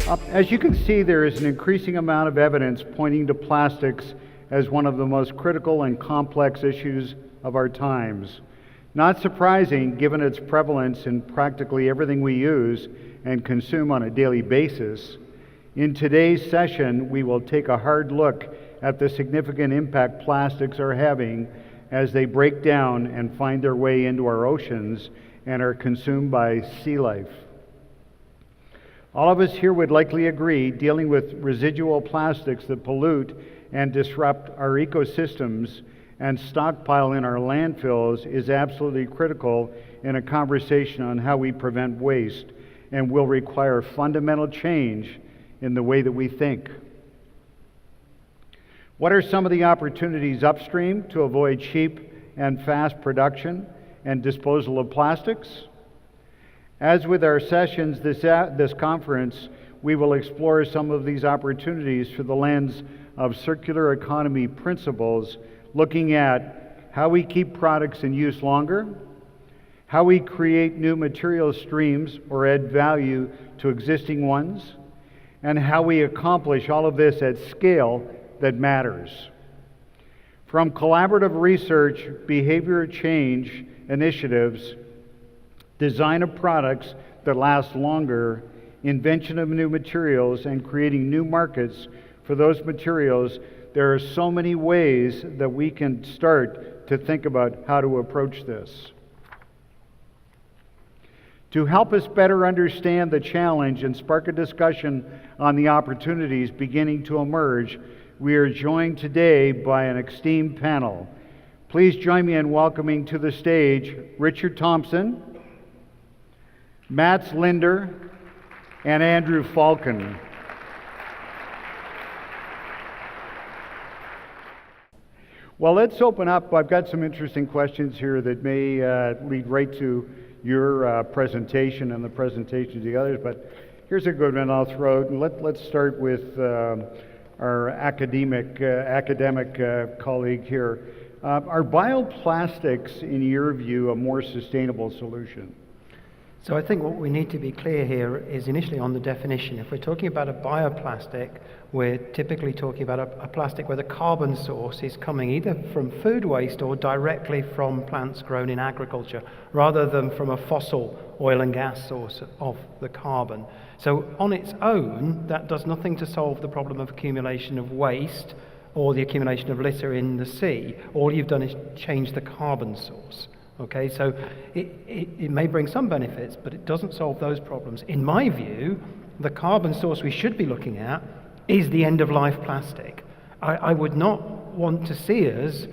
As you can see, there is an increasing amount of evidence pointing to plastics as one of the most critical and complex issues of our times. Not surprising, given its prevalence in practically everything we use and consume on a daily basis. In today's session, we will take a hard look at the significant impact plastics are having as they break down and find their way into our oceans and are consumed by sea life. All of us here would likely agree dealing with residual plastics that pollute and disrupt our ecosystems and stockpile in our landfills is absolutely critical in a conversation on how we prevent waste and will require fundamental change in the way that we think. What are some of the opportunities upstream to avoid cheap and fast production and disposal of plastics? As with our sessions this conference, we will explore some of these opportunities through the lens of circular economy principles, looking at how we keep products in use longer, how we create new material streams or add value to existing ones, and how we accomplish all of this at scale that matters. From collaborative research, behavior change initiatives, design of products that last longer, invention of new materials, and creating new markets for those materials, there are so many ways that we can start to think about how to approach this. To help us better understand the challenge and spark a discussion on the opportunities beginning to emerge, we are joined today by an esteemed panel. Please join me in welcoming to the stage Richard Thompson, Mats Linder, and Andrew Falcon. Well, let's open up. I've got some interesting questions here that may lead right to your presentation and the presentation of the others, but here's a good one I'll throw out. And let's start with our academic colleague here. Are bioplastics, in your view, a more sustainable solution? So I think what we need to be clear here is initially on the definition. If we're talking about a bioplastic, we're typically talking about a plastic where the carbon source is coming either from food waste or directly from plants grown in agriculture, rather than from a fossil oil and gas source of the carbon. So on its own, that does nothing to solve the problem of accumulation of waste or the accumulation of litter in the sea. All you've done is change the carbon source. Okay, so it may bring some benefits, but it doesn't solve those problems. In my view, the carbon source we should be looking at is the end-of-life plastic. I would not want to see us,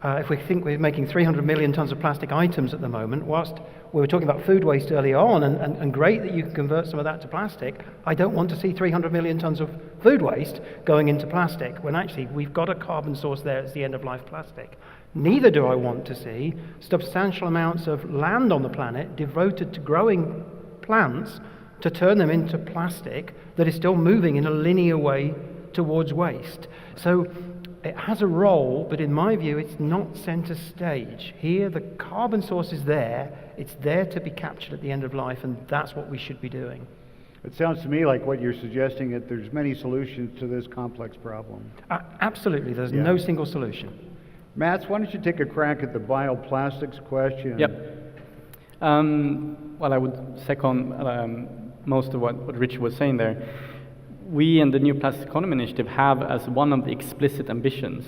if we think we're making 300 million tons of plastic items at the moment, whilst we were talking about food waste earlier on, and great that you can convert some of that to plastic, I don't want to see 300 million tons of food waste going into plastic, when actually we've got a carbon source there as the end-of-life plastic. Neither do I want to see substantial amounts of land on the planet devoted to growing plants to turn them into plastic that is still moving in a linear way towards waste. So it has a role, but in my view, it's not center stage. Here, the carbon source is there. It's there to be captured at the end of life, and that's what we should be doing. It sounds to me like what you're suggesting, that there's many solutions to this complex problem. Absolutely. There's no single solution. Mats, why don't you take a crack at the bioplastics question? Yep. Well, I would second most of what Richard was saying there. We in the New Plastic Economy Initiative have as one of the explicit ambitions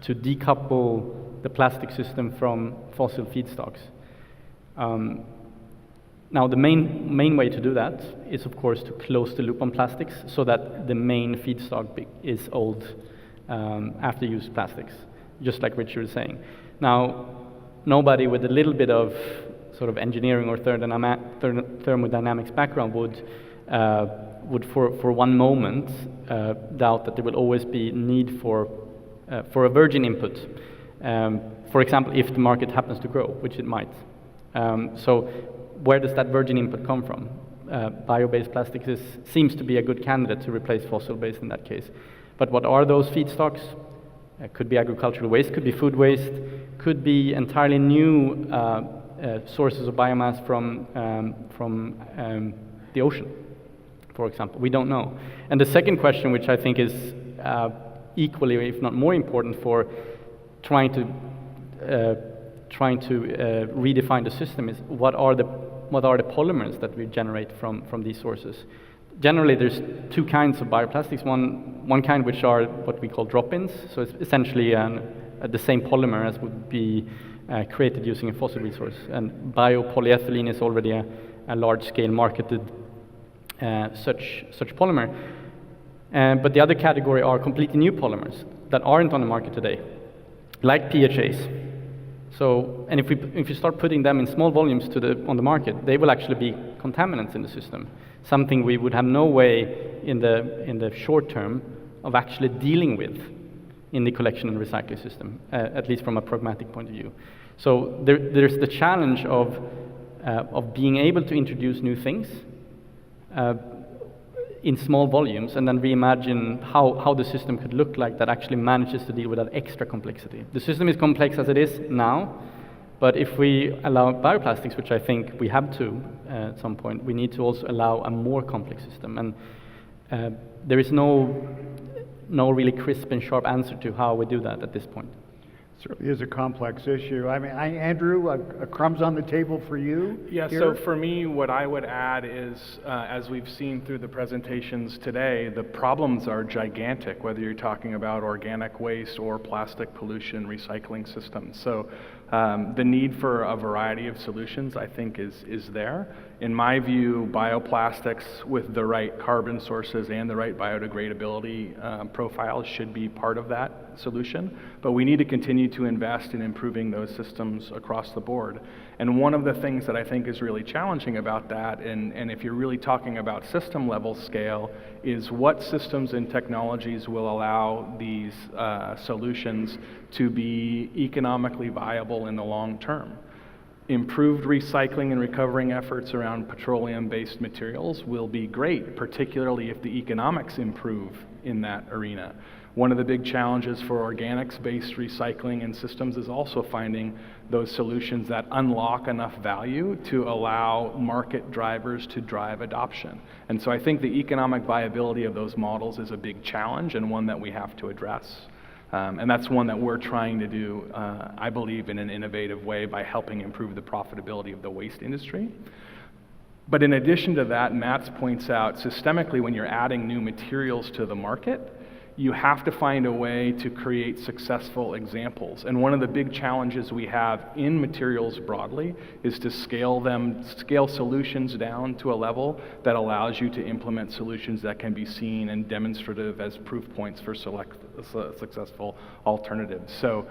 to decouple the plastic system from fossil feedstocks. Now, the main way to do that is, of course, to close the loop on plastics so that the main feedstock is old after-use plastics, just like Richard was saying. Now, nobody with a little bit of sort of engineering or thermodynamics background would for one moment doubt that there will always be need for a virgin input. For example, if the market happens to grow, which it might. So where does that virgin input come from? Bio-based plastics seems to be a good candidate to replace fossil-based in that case. But what are those feedstocks? Could be agricultural waste, could be food waste, could be entirely new sources of biomass from the ocean, for example. We don't know. And the second question, which I think is equally, if not more important for trying to redefine the system, is what are the polymers that we generate from these sources. Generally, there's two kinds of bioplastics. One kind which are what we call drop-ins, so it's essentially the same polymer as would be created using a fossil resource. And biopolyethylene is already a large-scale marketed such polymer. But the other category are completely new polymers that aren't on the market today, like PHAs. So, and if you start putting them in small volumes on the market, they will actually be contaminants in the system. Something we would have no way in the short term of actually dealing with in the collection and recycling system, at least from a pragmatic point of view. So there's the challenge of being able to introduce new things in small volumes, and then reimagine how the system could look like that actually manages to deal with that extra complexity. The system is complex as it is now, but if we allow bioplastics, which I think we have to at some point, we need to also allow a more complex system. And there is no really crisp and sharp answer to how we do that at this point. Certainly is a complex issue. I mean, Andrew, crumbs on the table for you? Yeah, here? so for me, what I would add is, as we've seen through the presentations today, the problems are gigantic, whether you're talking about organic waste or plastic pollution recycling systems. So the need for a variety of solutions, I think, is there. In my view, bioplastics with the right carbon sources and the right biodegradability profiles should be part of that solution. But we need to continue to invest in improving those systems across the board. And one of the things that I think is really challenging about that, and if you're really talking about system level scale, is what systems and technologies will allow these solutions to be economically viable in the long term. Improved recycling and recovering efforts around petroleum-based materials will be great, particularly if the economics improve in that arena. One of the big challenges for organics-based recycling and systems is also finding those solutions that unlock enough value to allow market drivers to drive adoption. And so I think the economic viability of those models is a big challenge and one that we have to address. And that's one that we're trying to do, I believe, in an innovative way by helping improve the profitability of the waste industry. But in addition to that, Mats points out, systemically, when you're adding new materials to the market, you have to find a way to create successful examples. And one of the big challenges we have in materials broadly is to scale solutions down to a level that allows you to implement solutions that can be seen and demonstrative as proof points for successful alternatives. So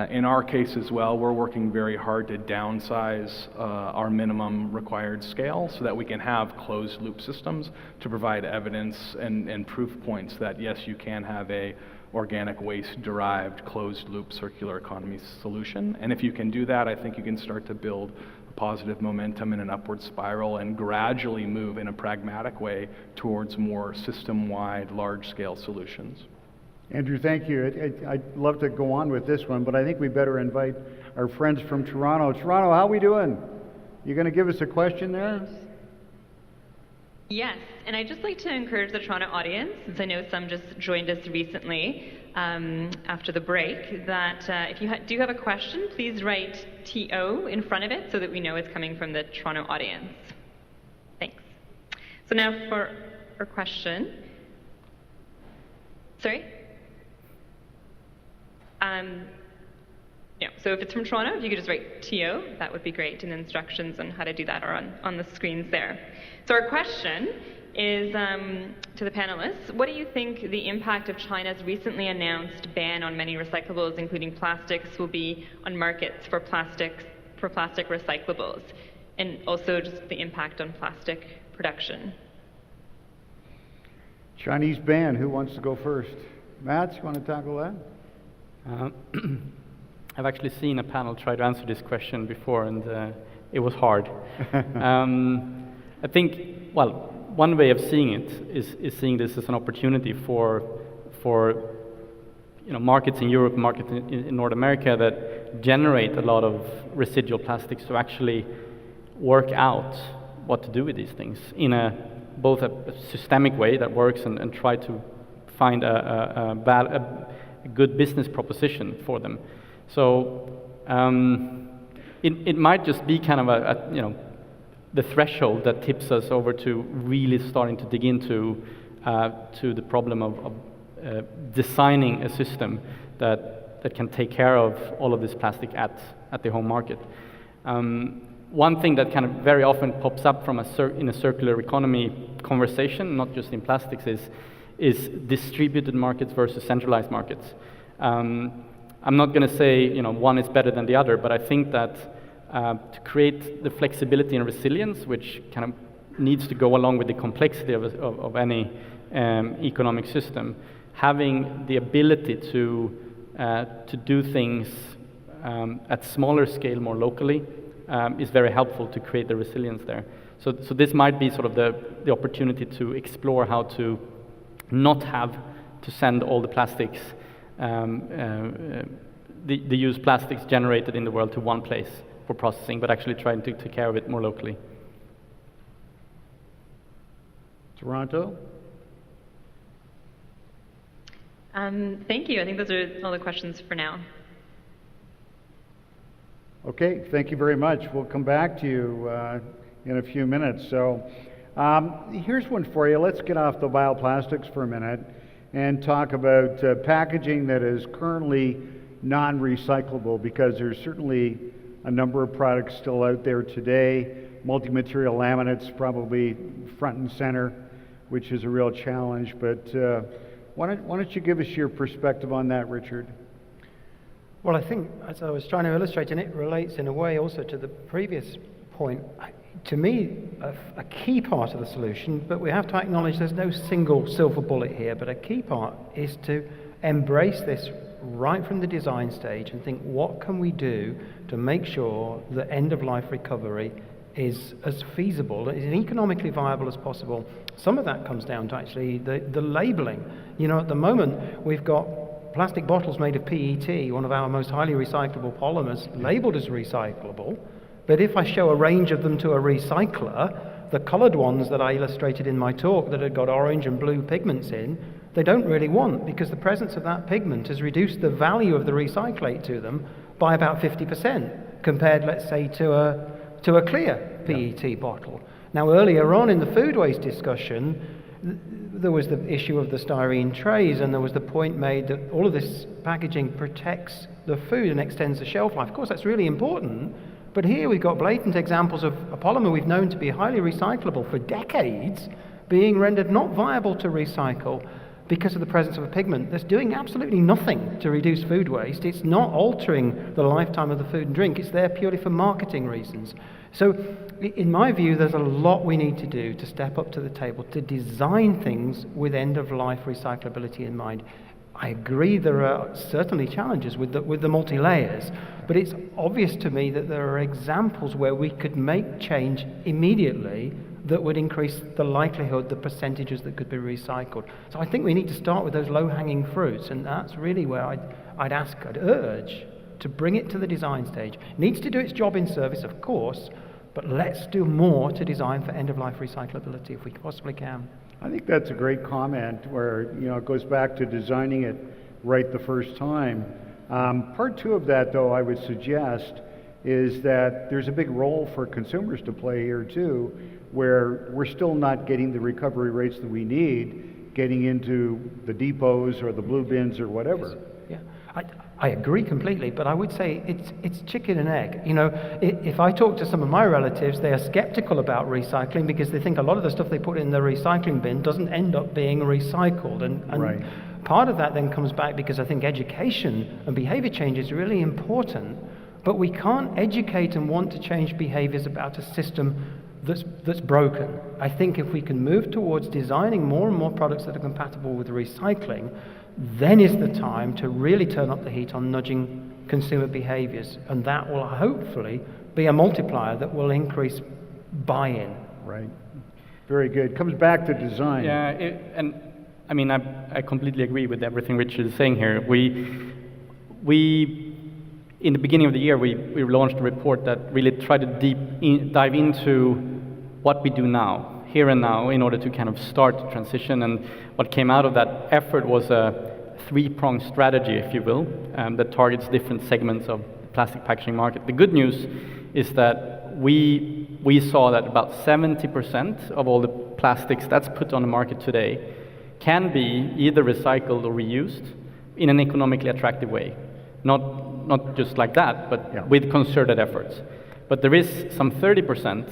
in our case as well, we're working very hard to downsize our minimum required scale so that we can have closed loop systems to provide evidence and proof points that yes, you can have a organic waste derived closed loop circular economy solution. And if you can do that, I think you can start to build a positive momentum in an upward spiral and gradually move in a pragmatic way towards more system-wide large-scale solutions. Andrew, thank you. I'd love to go on with this one, but I think we better invite our friends from Toronto. Toronto, how we doing? You going to give us a question there? Yes, and I'd just like to encourage the Toronto audience, since I know some just joined us recently after the break, that if you do have a question, please write TO in front of it so that we know it's coming from the Toronto audience. Thanks. So now for our question. Sorry? So if it's from Toronto, if you could just write TO, that would be great, and instructions on how to do that are on the screens there. So our question is to the panelists, what do you think the impact of China's recently announced ban on many recyclables, including plastics, will be on markets for plastic recyclables, and also just the impact on plastic production? Chinese ban, who wants to go first? Mats, you want to tackle that? I've actually seen a panel try to answer this question before, and it was hard. I think, well, one way of seeing it is seeing this as an opportunity for markets in Europe, markets in North America that generate a lot of residual plastics to actually work out what to do with these things in a both a systemic way that works and try to find a good business proposition for them. So it might just be kind of the threshold that tips us over to really starting to dig into to the problem of designing a system that can take care of all of this plastic at the home market. One thing that kind of very often pops up from in a circular economy conversation, not just in plastics, is distributed markets versus centralized markets. I'm not going to say one is better than the other, but I think that to create the flexibility and resilience, which kind of needs to go along with the complexity of any economic system, having the ability to do things at smaller scale more locally is very helpful to create the resilience there. So this might be sort of the opportunity to explore how to not have to send all the plastics, the used plastics generated in the world to one place for processing, but actually trying to take care of it more locally. Toronto? Thank you. I think those are all the questions for now. Okay, thank you very much. We'll come back to you in a few minutes. So here's one for you. Let's get off the bioplastics for a minute and talk about packaging that is currently non-recyclable, because there's certainly a number of products still out there today. Multi-material laminates probably front and center, which is a real challenge. But why don't you give us your perspective on that, Richard? Well, I think, as I was trying to illustrate, and it relates in a way also to the previous point, to me, a key part of the solution, but we have to acknowledge there's no single silver bullet here, but a key part is to embrace this right from the design stage and think, what can we do to make sure that end-of-life recovery is as feasible, as economically viable as possible. Some of that comes down to actually the labeling. At the moment, we've got plastic bottles made of PET, one of our most highly recyclable polymers, labeled as recyclable. But if I show a range of them to a recycler, the colored ones that I illustrated in my talk that had got orange and blue pigments in, they don't really want, because the presence of that pigment has reduced the value of the recyclate to them by about 50% compared, let's say, to a clear PET bottle. Now, earlier on in the food waste discussion, there was the issue of the styrene trays, and there was the point made that all of this packaging protects the food and extends the shelf life. Of course, that's really important, but here we've got blatant examples of a polymer we've known to be highly recyclable for decades being rendered not viable to recycle because of the presence of a pigment that's doing absolutely nothing to reduce food waste. It's not altering the lifetime of the food and drink. It's there purely for marketing reasons. So in my view, there's a lot we need to do to step up to the table to design things with end-of-life recyclability in mind. I agree there are certainly challenges with the multi-layers, but it's obvious to me that there are examples where we could make change immediately that would increase the likelihood, the percentages that could be recycled. So I think we need to start with those low-hanging fruits, and that's really where I'd urge to bring it to the design stage. It needs to do its job in service, of course, but let's do more to design for end-of-life recyclability if we possibly can. I think that's a great comment where, it goes back to designing it right the first time. Part two of that, though, I would suggest is that there's a big role for consumers to play here, too, where we're still not getting the recovery rates that we need, getting into the depots or the blue bins or whatever. Yeah, I agree completely, but I would say it's chicken and egg. If I talk to some of my relatives, they are skeptical about recycling because they think a lot of the stuff they put in the recycling bin doesn't end up being recycled. And right. Part of that then comes back because I think education and behavior change is really important, but we can't educate and want to change behaviors about a system that's broken. I think if we can move towards designing more and more products that are compatible with recycling, then is the time to really turn up the heat on nudging consumer behaviors, and that will hopefully be a multiplier that will increase buy-in. Right. Very good. Comes back to design. Yeah, I completely agree with everything Richard is saying here. We in the beginning of the year, we launched a report that really tried to dive into what we do now, here and now in order to kind of start the transition. And what came out of that effort was a three-pronged strategy, if you will, that targets different segments of the plastic packaging market. The good news is that we saw that about 70% of all the plastics that's put on the market today can be either recycled or reused in an economically attractive way. Not just like that, but with concerted efforts. But there is some 30%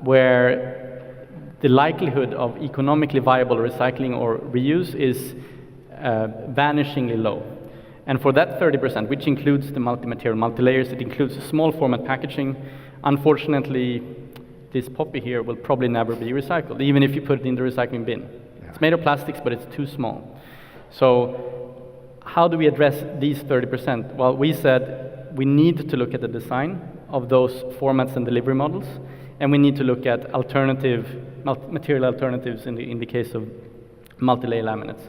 where the likelihood of economically viable recycling or reuse is vanishingly low. And for that 30%, which includes the multi-material, multi-layers, it includes small format packaging, unfortunately, this poppy here will probably never be recycled, even if you put it in the recycling bin. It's made of plastics, but it's too small. So how do we address these 30%? Well, we said we need to look at the design of those formats and delivery models, and we need to look at material alternatives in the case of multi-layer laminates.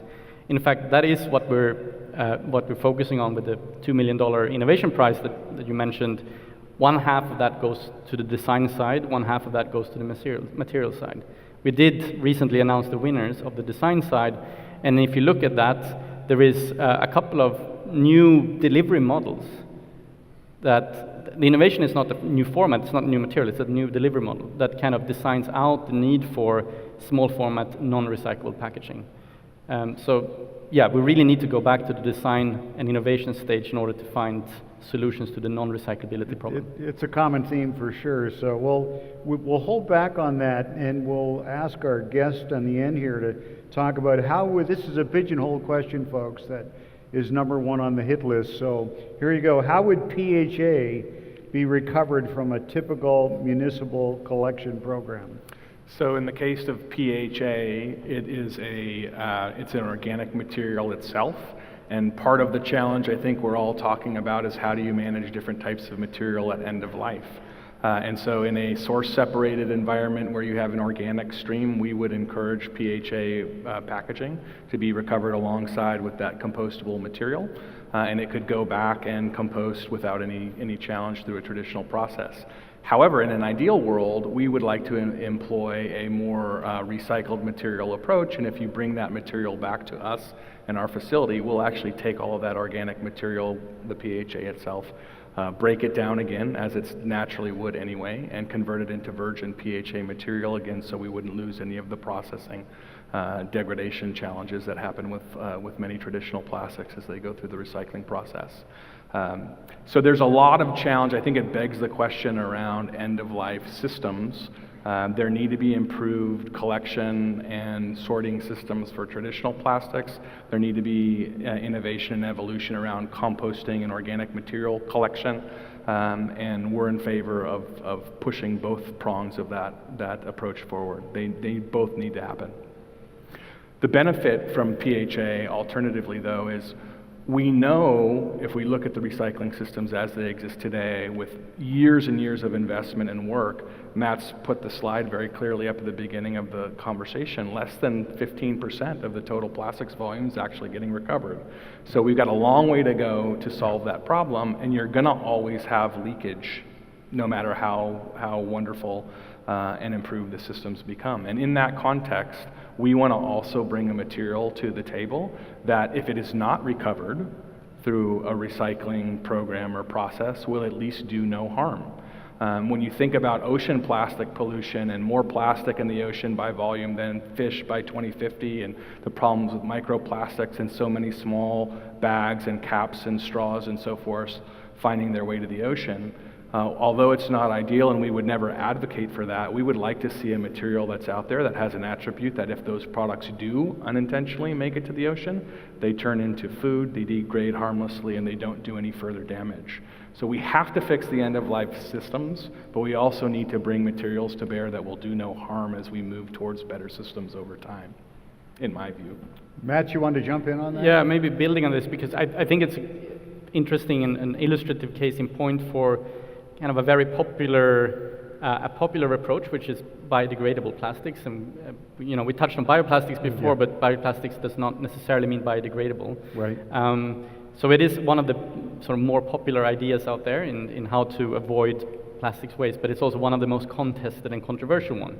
In fact, that is what we're focusing on with the $2 million innovation prize that you mentioned. One half of that goes to the design side, one half of that goes to the material side. We did recently announce the winners of the design side, and if you look at that, there is a couple of new delivery models that the innovation is not a new format, it's not a new material, it's a new delivery model that kind of designs out the need for small format, non-recyclable packaging. So yeah, we really need to go back to the design and innovation stage in order to find solutions to the non-recyclability problem. It's a common theme for sure. So we'll hold back on that, and we'll ask our guest on the end here to talk about how this is a pigeonhole question, folks, that is number one on the hit list. So here you go. How would PHA be recovered from a typical municipal collection program? So in the case of PHA, it's an organic material itself. And part of the challenge I think we're all talking about is how do you manage different types of material at end of life. And so in a source-separated environment where you have an organic stream, we would encourage PHA packaging to be recovered alongside with that compostable material. And it could go back and compost without any challenge through a traditional process. However, in an ideal world, we would like to employ a more recycled material approach, and if you bring that material back to us in our facility, we'll actually take all of that organic material, the PHA itself, break it down again, as it naturally would anyway, and convert it into virgin PHA material again, so we wouldn't lose any of the processing degradation challenges that happen with many traditional plastics as they go through the recycling process. So there's a lot of challenge. I think it begs the question around end-of-life systems. There need to be improved collection and sorting systems for traditional plastics. There need to be innovation and evolution around composting and organic material collection. And we're in favor of pushing both prongs of that approach forward. They both need to happen. The benefit from PHA, alternatively though, is we know if we look at the recycling systems as they exist today with years and years of investment and work, Matt's put the slide very clearly up at the beginning of the conversation, less than 15% of the total plastics volume is actually getting recovered. So we've got a long way to go to solve that problem, and you're gonna always have leakage no matter how wonderful and improved the systems become. And in that context, we want to also bring a material to the table that if it is not recovered through a recycling program or process, will at least do no harm. When you think about ocean plastic pollution and more plastic in the ocean by volume than fish by 2050, and the problems with microplastics in so many small bags and caps and straws and so forth finding their way to the ocean, although it's not ideal and we would never advocate for that, we would like to see a material that's out there that has an attribute that if those products do unintentionally make it to the ocean, they turn into food, they degrade harmlessly, and they don't do any further damage. So we have to fix the end-of-life systems, but we also need to bring materials to bear that will do no harm as we move towards better systems over time, in my view. Matt, you want to jump in on that? Yeah, maybe building on this, because I think it's interesting and an illustrative case in point for kind of a very popular approach, which is biodegradable plastics. And we touched on bioplastics before, but bioplastics does not necessarily mean biodegradable. Right. So it is one of the sort of more popular ideas out there in how to avoid plastics waste, but it's also one of the most contested and controversial one.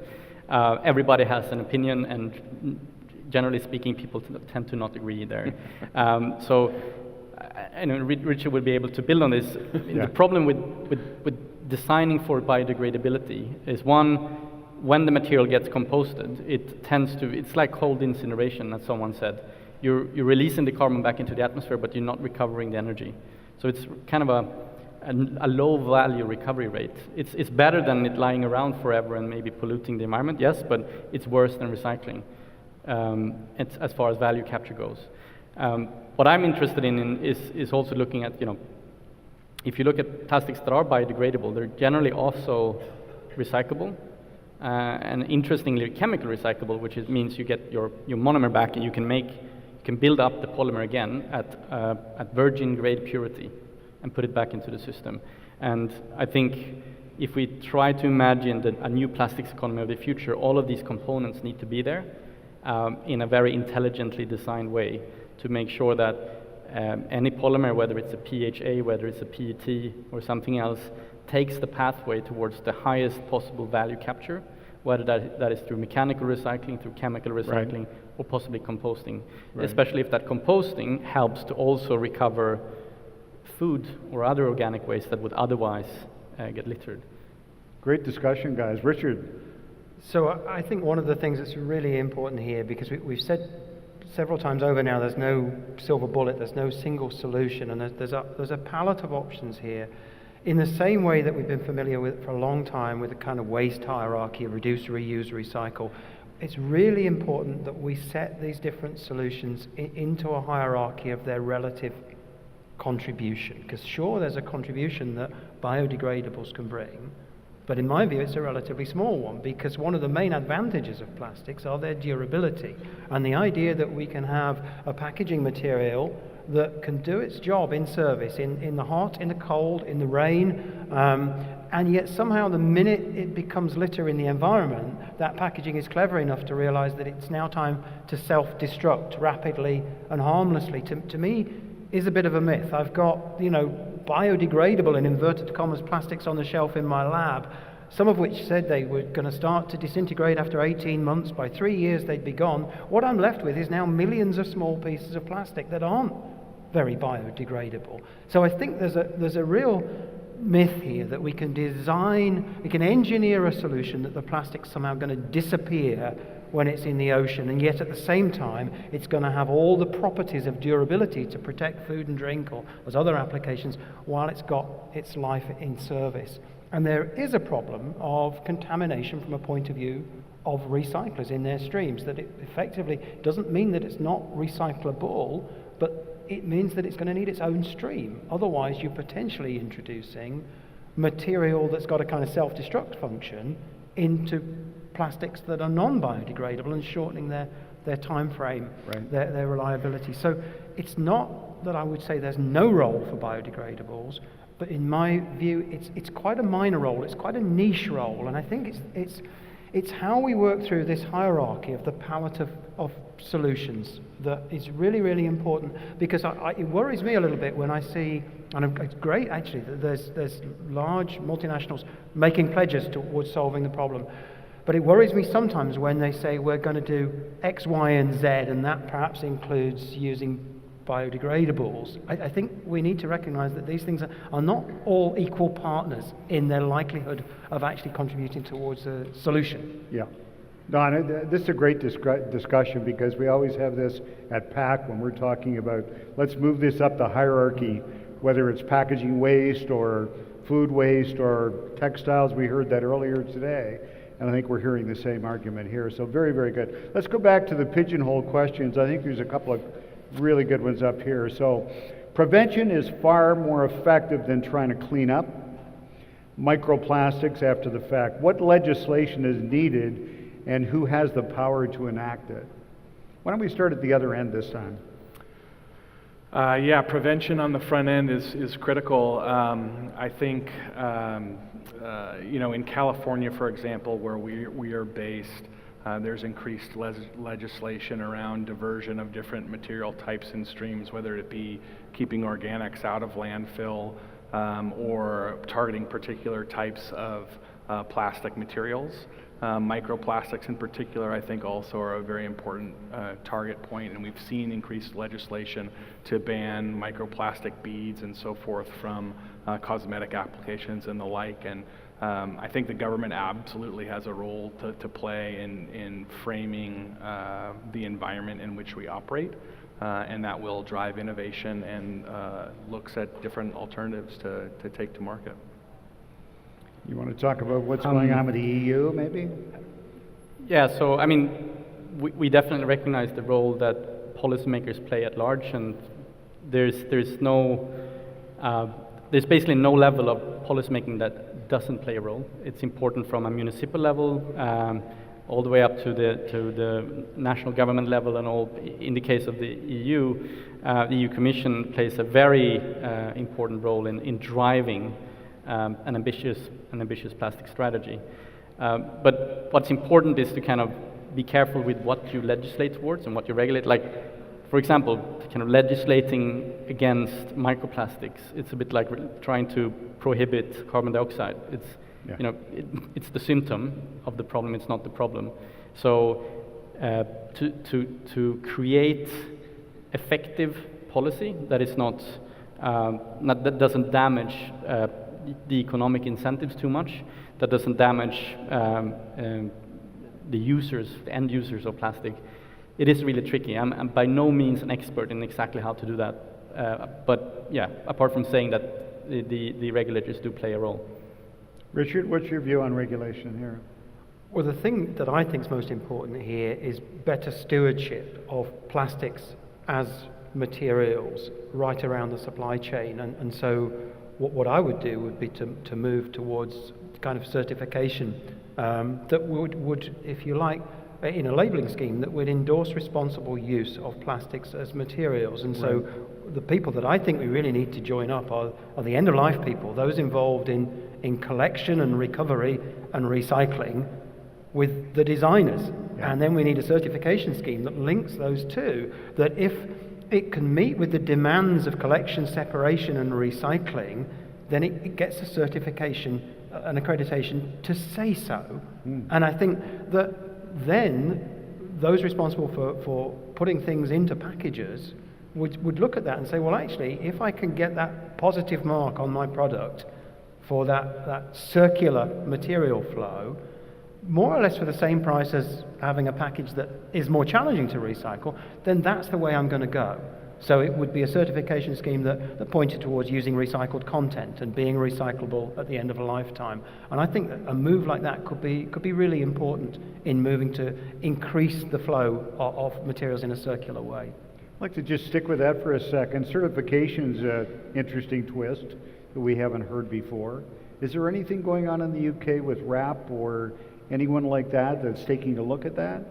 Everybody has an opinion, and generally speaking, people tend to not agree there. I know Richard will be able to build on this. The problem with designing for biodegradability is, one, when the material gets composted, it's like cold incineration, as someone said. You're releasing the carbon back into the atmosphere, but you're not recovering the energy. So it's kind of a low value recovery rate. It's better than it lying around forever and maybe polluting the environment, yes, but it's worse than recycling. It's as far as value capture goes. What I'm interested in is also looking at, if you look at plastics that are biodegradable, they're generally also recyclable, and interestingly chemical recyclable, which means you get your monomer back and you can build up the polymer again at virgin grade purity and put it back into the system. And I think if we try to imagine a new plastics economy of the future, all of these components need to be there in a very intelligently designed way to make sure that any polymer, whether it's a PHA, whether it's a PET or something else, takes the pathway towards the highest possible value capture, whether that is through mechanical recycling, through chemical recycling, or possibly composting, especially if that composting helps to also recover food or other organic waste that would otherwise get littered. Great discussion, guys. Richard? So I think one of the things that's really important here, because we've said several times over now, there's no silver bullet, there's no single solution, and there's a palette of options here. In the same way that we've been familiar with for a long time with the kind of waste hierarchy of reduce, reuse, recycle, it's really important that we set these different solutions into a hierarchy of their relative contribution. Because sure, there's a contribution that biodegradables can bring, but in my view, it's a relatively small one, because one of the main advantages of plastics are their durability. And the idea that we can have a packaging material that can do its job in service, in the hot, in the cold, in the rain, and yet somehow the minute it becomes litter in the environment, that packaging is clever enough to realize that it's now time to self-destruct rapidly and harmlessly. To me, is a bit of a myth. I've got, biodegradable, in inverted commas, plastics on the shelf in my lab, some of which said they were going to start to disintegrate after 18 months. By 3 years, they'd be gone. What I'm left with is now millions of small pieces of plastic that aren't very biodegradable. So I think there's a real myth here that we can engineer a solution that the plastic's somehow going to disappear when it's in the ocean, and yet at the same time it's going to have all the properties of durability to protect food and drink or as other applications while it's got its life in service. And there is a problem of contamination from a point of view of recyclers in their streams, that it effectively doesn't mean that it's not recyclable, but it means that it's going to need its own stream. Otherwise, you're potentially introducing material that's got a kind of self-destruct function into plastics that are non-biodegradable and shortening their time frame, their reliability. So it's not that I would say there's no role for biodegradables, but in my view, it's quite a minor role. It's quite a niche role, and I think it's how we work through this hierarchy of the palette of solutions that is really, really important, because it worries me a little bit when I see, and it's great actually that there's large multinationals making pledges towards solving the problem, but it worries me sometimes when they say we're going to do X, Y, and Z, and that perhaps includes using biodegradables. I think we need to recognize that these things are not all equal partners in their likelihood of actually contributing towards a solution. Yeah. Don, this is a great discussion, because we always have this at PAC when we're talking about, let's move this up the hierarchy, whether it's packaging waste or food waste or textiles. We heard that earlier today, and I think we're hearing the same argument here. So very, very good. Let's go back to the pigeonhole questions. I think there's a couple of really good ones up here. So prevention is far more effective than trying to clean up microplastics after the fact. What legislation is needed, and who has the power to enact it? Why don't we start at the other end this time? Prevention on the front end is critical. I think, in California, for example, where we are based, there's increased legislation around diversion of different material types and streams, whether it be keeping organics out of landfill, or targeting particular types of plastic materials. Microplastics in particular, I think, also are a very important target point, and we've seen increased legislation to ban microplastic beads and so forth from cosmetic applications and the like. And I think the government absolutely has a role to play in framing the environment in which we operate, and that will drive innovation and looks at different alternatives to take to market. You want to talk about what's going on with the EU, maybe? Yeah, so I mean, we definitely recognize the role that policymakers play at large, and there's basically no level of policymaking that doesn't play a role. It's important from a municipal level all the way up to the national government level, and all. In the case of the EU, the EU Commission plays a very important role in driving an ambitious plastic strategy. But what's important is to kind of be careful with what you legislate towards and what you regulate. Like, for example, kind of legislating against microplastics, it's a bit like trying to prohibit carbon dioxide. It's it's the symptom of the problem. It's not the problem. So to create effective policy that is not that doesn't damage the economic incentives too much, that doesn't damage the end users of plastic. It is really tricky. I'm by no means an expert in exactly how to do that, but yeah, apart from saying that the regulators do play a role. Richard, what's your view on regulation here? Well, the thing that I think is most important here is better stewardship of plastics as materials right around the supply chain. And so what I would do would be to move towards kind of certification that would, if you like, in a labeling scheme that would endorse responsible use of plastics as materials. And so the people that I think we really need to join up are the end-of-life people, those involved in collection and recovery and recycling with the designers. And then we need a certification scheme that links those two, that if it can meet with the demands of collection, separation and recycling, then it gets a certification, an accreditation to say so. And I think that then those responsible for putting things into packages would look at that and say, well, actually, if I can get that positive mark on my product for that circular material flow, more or less for the same price as having a package that is more challenging to recycle, then that's the way I'm going to go. So it would be a certification scheme that pointed towards using recycled content and being recyclable at the end of a lifetime. And I think that a move like that could be really important in moving to increase the flow of materials in a circular way. I'd like to just stick with that for a second. Certification's an interesting twist that we haven't heard before. Is there anything going on in the UK with RAP or anyone like that that's taking a look at that?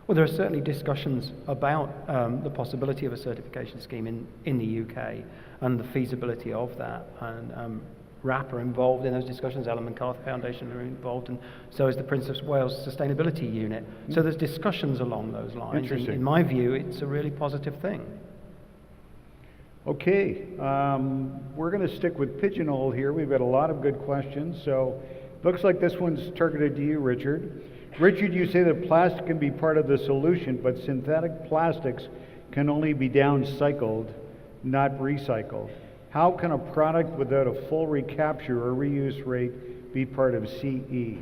Well, there are certainly discussions about the possibility of a certification scheme in the UK and the feasibility of that. And RAP are involved in those discussions. Ellen MacArthur Foundation are involved, and so is the Prince of Wales Sustainability Unit. So there's discussions along those lines. Interesting. In my view, it's a really positive thing. Okay, we're going to stick with Pigeonhole here. We've got a lot of good questions. So looks like this one's targeted to you, Richard. Richard, you say that plastic can be part of the solution, but synthetic plastics can only be downcycled, not recycled. How can a product without a full recapture or reuse rate be part of CE?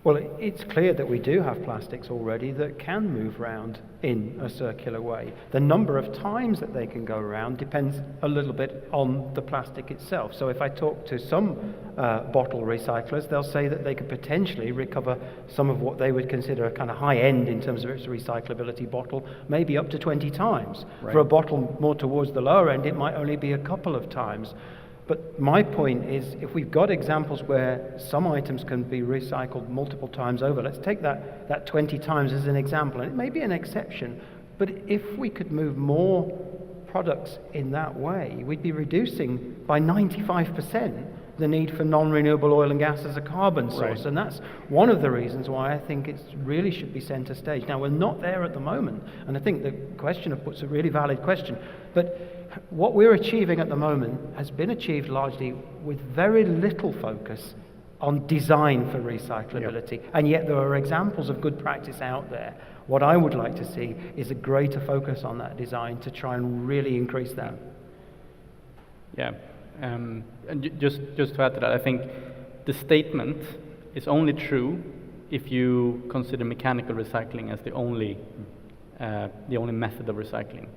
Well, it's clear that we do have plastics already that can move around in a circular way. The number of times that they can go around depends a little bit on the plastic itself. So if I talk to some bottle recyclers, they'll say that they could potentially recover some of what they would consider a kind of high end in terms of its recyclability bottle, maybe up to 20 times. Right. For a bottle more towards the lower end, it might only be a couple of times. But my point is, if we've got examples where some items can be recycled multiple times over, let's take that 20 times as an example, and it may be an exception, but if we could move more products in that way, we'd be reducing by 95% the need for non-renewable oil and gas as a carbon source. Right. And that's one of the reasons why I think it really should be center stage. Now, we're not there at the moment, and I think the questioner puts a really valid question, but what we're achieving at the moment has been achieved largely with very little focus on design for recyclability, and yet there are examples of good practice out there. What I would like to see is a greater focus on that design to try and really increase that. Yeah, and just to add to that, I think the statement is only true if you consider mechanical recycling as the only method of recycling.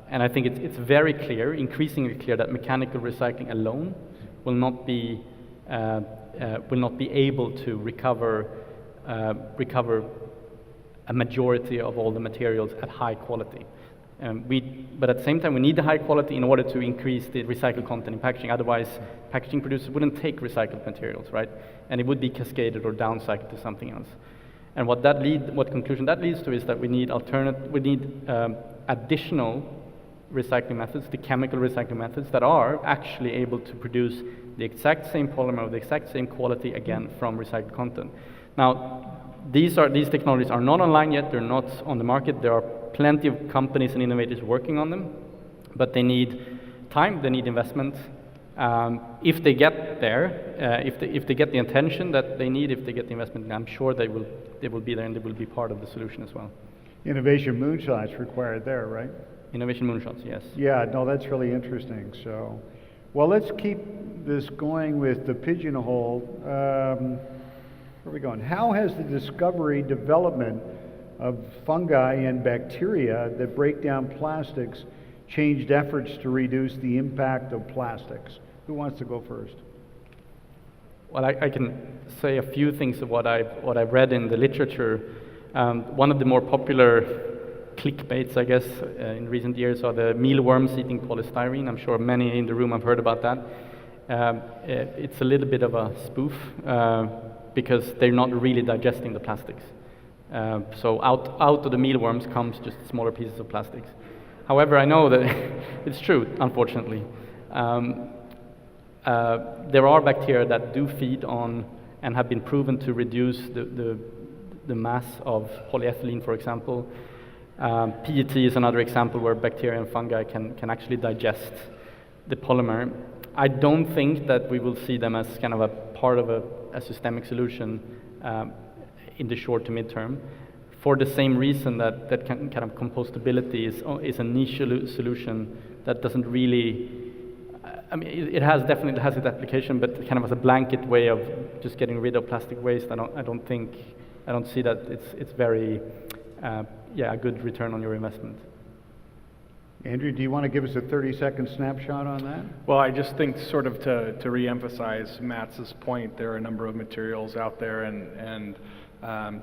And I think it's very clear, increasingly clear, that mechanical recycling alone will not be able to recover a majority of all the materials at high quality. But at the same time, we need the high quality in order to increase the recycled content in packaging. Otherwise, packaging producers wouldn't take recycled materials, right? And it would be cascaded or downcycled to something else. And what conclusion that leads to is that we need additional recycling methods, the chemical recycling methods that are actually able to produce the exact same polymer of the exact same quality again from recycled content. Now, these technologies are not online yet, they're not on the market. There are plenty of companies and innovators working on them, but they need time, they need investment. If they get there, if they get the attention that they need, if they get the investment, I'm sure they will be there and they will be part of the solution as well. Innovation moonshots required there, right? Innovation moonshots, yes. Yeah, no, that's really interesting. So, well, let's keep this going with the pigeonhole. Where are we going? How has the development of fungi and bacteria that break down plastics changed efforts to reduce the impact of plastics? Who wants to go first? Well, I can say a few things of what I've read in the literature. One of the more popular clickbaits, I guess, in recent years are the mealworms eating polystyrene. I'm sure many in the room have heard about that. It's a little bit of a spoof because they're not really digesting the plastics. So out of the mealworms comes just smaller pieces of plastics. However, I know that it's true, unfortunately. There are bacteria that do feed on and have been proven to reduce the mass of polyethylene, for example. PET is another example where bacteria and fungi can actually digest the polymer. I don't think that we will see them as kind of a part of a systemic solution in the short to mid-term, for the same reason that kind of compostability is a niche solution that doesn't really, I mean, it definitely has its application, but kind of as a blanket way of just getting rid of plastic waste, I don't see that it's very a good return on your investment. Andrew, do you want to give us a 30-second snapshot on that? Well, I just think sort of to re-emphasize Matt's point, there are a number of materials out there, and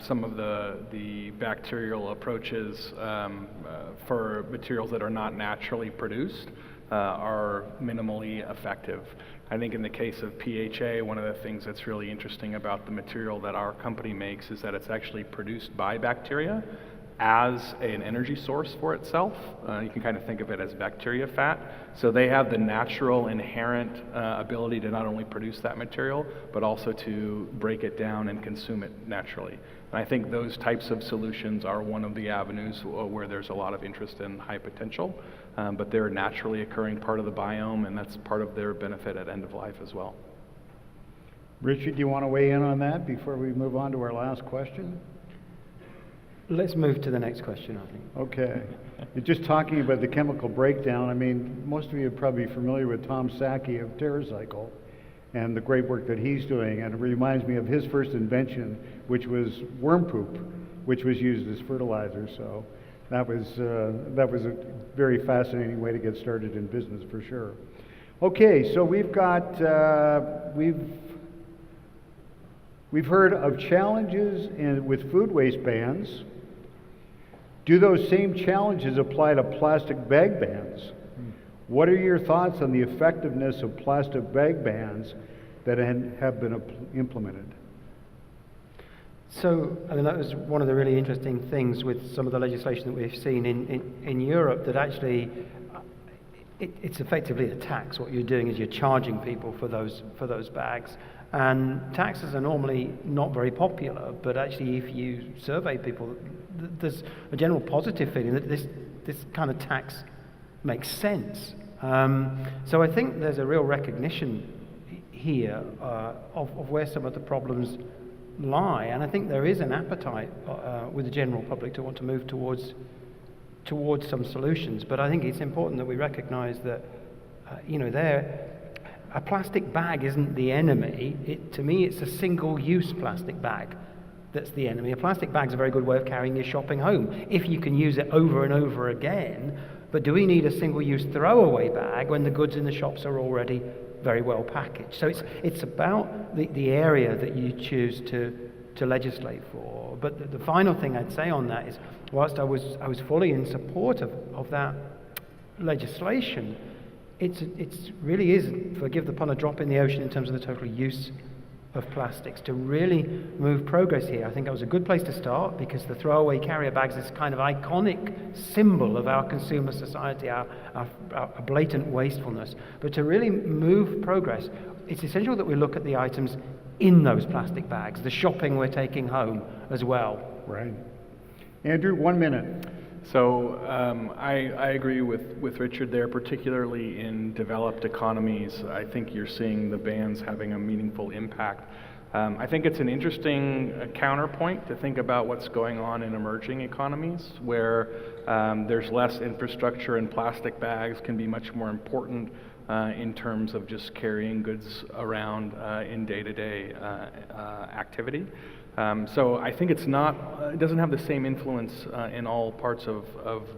some of the bacterial approaches for materials that are not naturally produced are minimally effective. I think in the case of PHA, one of the things that's really interesting about the material that our company makes is that it's actually produced by bacteria as an energy source for itself. You can kind of think of it as bacteria fat. So they have the natural inherent ability to not only produce that material, but also to break it down and consume it naturally. And I think those types of solutions are one of the avenues where there's a lot of interest and high potential, but they're a naturally occurring part of the biome, and that's part of their benefit at end of life as well. Richard, do you want to weigh in on that before we move on to our last question? Let's move to the next question, I think. Okay. Just talking about the chemical breakdown, I mean, most of you are probably familiar with Tom Sacchi of TerraCycle and the great work that he's doing, and it reminds me of his first invention, which was worm poop, which was used as fertilizer. So that was a very fascinating way to get started in business for sure. Okay, so we've heard of challenges with food waste bans. Do those same challenges apply to plastic bag bans? What are your thoughts on the effectiveness of plastic bag bans that have been implemented? So, I mean, that was one of the really interesting things with some of the legislation that we've seen in Europe, that actually it's effectively a tax. What you're doing is you're charging people for those bags. And taxes are normally not very popular, but actually if you survey people, there's a general positive feeling that this kind of tax makes sense. So I think there's a real recognition here of where some of the problems lie, and I think there is an appetite with the general public to want to move towards some solutions. But I think it's important that we recognize that a plastic bag isn't the enemy. To me, it's a single-use plastic bag that's the enemy. A plastic bag's a very good way of carrying your shopping home if you can use it over and over again. But do we need a single-use throwaway bag when the goods in the shops are already very well packaged? So it's about the area that you choose to legislate for. But the final thing I'd say on that is, whilst I was fully in support of that legislation, it's really is, forgive the pun, a drop in the ocean in terms of the total use of plastics. To really move progress here, I think that was a good place to start, because the throwaway carrier bags is kind of iconic symbol of our consumer society, our blatant wastefulness. But to really move progress, it's essential that we look at the items in those plastic bags, the shopping we're taking home as well. Right. Andrew, 1 minute. So I agree with Richard there, particularly in developed economies. I think you're seeing the bans having a meaningful impact. I think it's an interesting counterpoint to think about what's going on in emerging economies, where there's less infrastructure and plastic bags can be much more important in terms of just carrying goods around in day-to-day activity. So I think it doesn't have the same influence in all parts of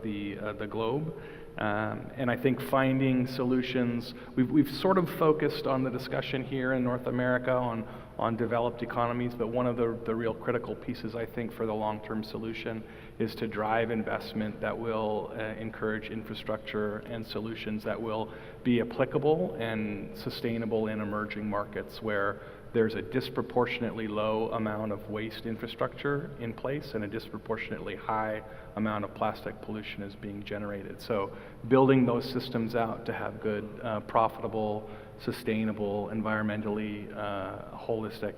the globe. And I think finding solutions, we've sort of focused on the discussion here in North America on developed economies, but one of the real critical pieces, I think, for the long-term solution is to drive investment that will encourage infrastructure and solutions that will be applicable and sustainable in emerging markets where there's a disproportionately low amount of waste infrastructure in place and a disproportionately high amount of plastic pollution is being generated. So building those systems out to have good, profitable, sustainable, environmentally holistic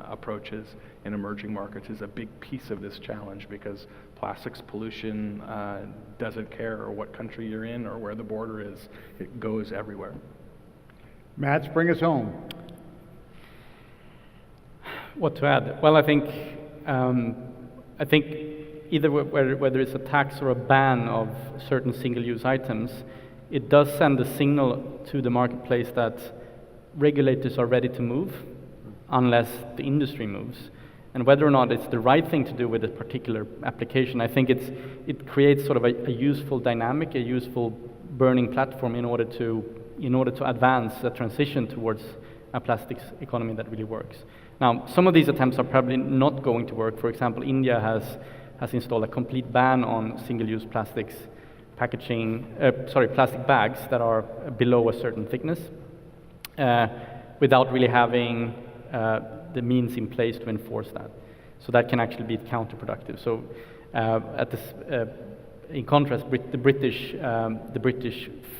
approaches in emerging markets is a big piece of this challenge, because plastics pollution doesn't care what country you're in or where the border is. It goes everywhere. Mats, bring us home. What to add? Well, I think either whether it's a tax or a ban of certain single-use items, it does send a signal to the marketplace that regulators are ready to move unless the industry moves. And whether or not it's the right thing to do with a particular application, I think it creates sort of a useful dynamic, a useful burning platform in order to advance a transition towards a plastics economy that really works. Now, some of these attempts are probably not going to work. For example, India has installed a complete ban on single-use plastics plastic bags that are below a certain thickness, without really having the means in place to enforce that. So that can actually be counterproductive. So, in contrast, the British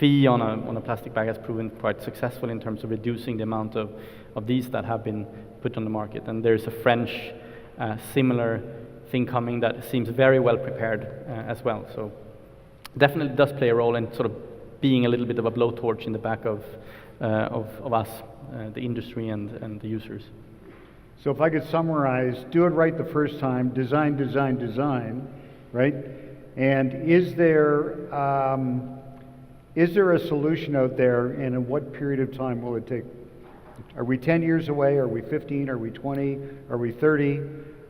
fee on a plastic bag has proven quite successful in terms of reducing the amount of these that have been put on the market. And there's a French similar thing coming that seems very well prepared as well. So definitely does play a role in sort of being a little bit of a blowtorch in the back of us, the industry and the users. So if I could summarize, do it right the first time, design, design, design, right? And is there a solution out there, and in what period of time will it take? Are we 10 years away? Are we 15? Are we 20? Are we 30?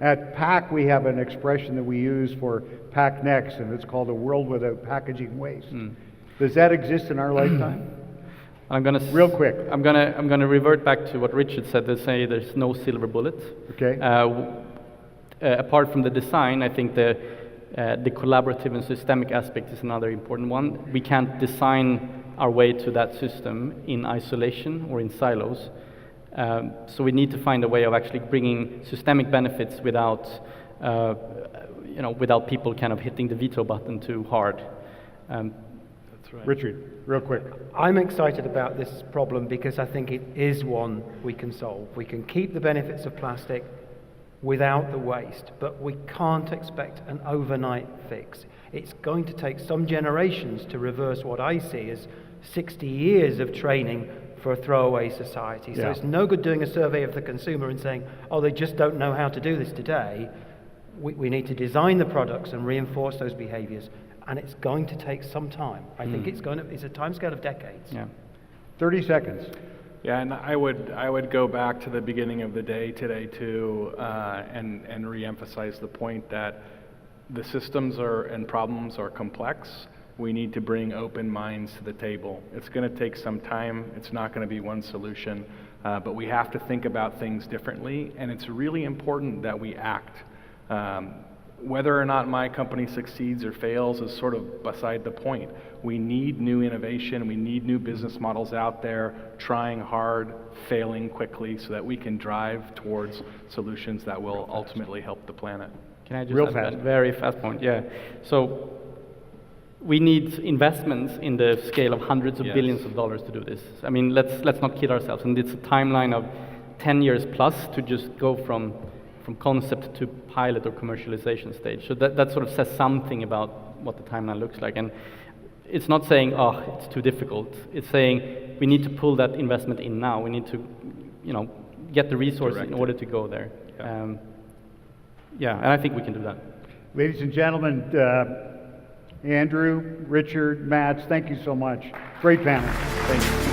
At PAC, we have an expression that we use for PAC Next, and it's called a world without packaging waste. Does that exist in our lifetime? Real quick. I'm gonna revert back to what Richard said. They say there's no silver bullet. Okay. Apart from the design, I think the collaborative and systemic aspect is another important one. We can't design our way to that system in isolation or in silos. So we need to find a way of actually bringing systemic benefits without people kind of hitting the veto button too hard. That's right. Richard, real quick. I'm excited about this problem because I think it is one we can solve. We can keep the benefits of plastic without the waste, but we can't expect an overnight fix. It's going to take some generations to reverse what I see as 60 years of training for a throwaway society. So Yeah. it's no good doing a survey of the consumer and saying, oh, they just don't know how to do this today. We need to design the products and reinforce those behaviors, and it's going to take some time. I think it's a timescale of decades. Yeah. 30 seconds. Yeah, and I would go back to the beginning of the day today too, and re-emphasize the point that the systems and problems are complex. We need to bring open minds to the table. It's going to take some time. It's not going to be one solution, but we have to think about things differently, and it's really important that we act. Whether or not my company succeeds or fails is sort of beside the point. We need new innovation. We need new business models out there, trying hard, failing quickly, so that we can drive towards solutions that will ultimately help the planet. Can I just Real add fast. that very fast point? Yeah. So we need investments in the scale of hundreds of Yes. billions of dollars to do this. I mean, let's not kid ourselves. And it's a timeline of 10 years plus to just go from concept to pilot or commercialization stage. So that sort of says something about what the timeline looks like. And it's not saying, oh, it's too difficult. It's saying we need to pull that investment in now. We need to, get the resources Direct in it. order to go there. Yeah. And I think we can do that. Ladies and gentlemen, Andrew, Richard, Mats, thank you so much. Great panel. Thank you.